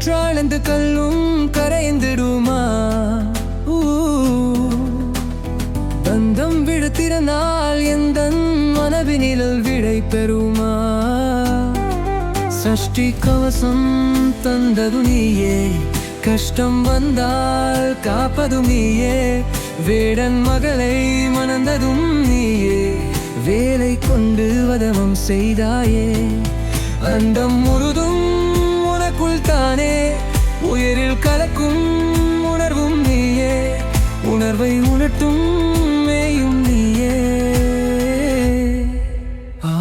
பெற்றாழ்ந்து கல்லும் கரைந்திடுமா? பந்தம் விழுத்திறனால் எந்த மனவினில் விடை பெறுமா? சஷ்டி கவசம் தந்தது நீயே, கஷ்டம் வந்தால் காப்பதும் நீயே. வேடன் மகளை மணந்ததும் நீயே, வேலை கொண்டு வதவம் செய்தாயே. அண்டம் முழுதும் உனக்குள் தானே, உயிரில் கலக்கும் உணர்வும் நீயே. உணர்வை உணர்த்தும் மேயும் நீயே.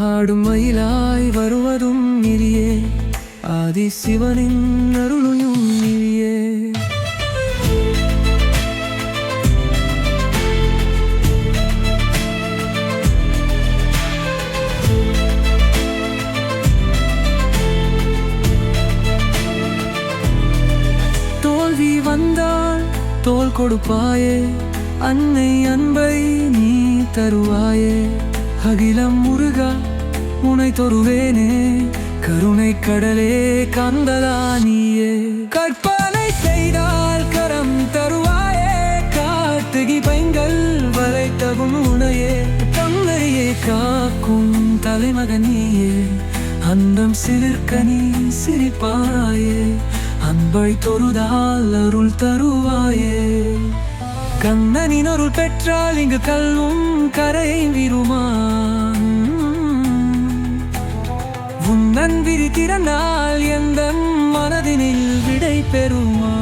ஆடும் மயிலாய் வருவதும் நீயே, ஆதி சிவனின் அருளும் நீயே. தோல்வி வந்தால் தோல் கொடுப்பாயே, அன்னை அன்பை நீ தருவாயே. அகிலம் முருகா உனை தொருவேனே, கருணை கடலே காந்தலா நீயே. கற்பனை செய்தால் கரம் தருவாயே, கார்த்திகை பைங்கள் வளைத்தவும் உனையே. தந்தையே காக்கும் தலைமகன் நீயே, அன்னம் சிலிர்க்க நீ சிரிப்பாயே. அன்பை தொருதால் அருள் தருவாயே. கண்ணனின் அருள் பெற்றால் இங்கு கல்லும் கரைந்திடுமா? உன் நன்விரி திறனால் எந்த மனதினில் விடை பெறுமா?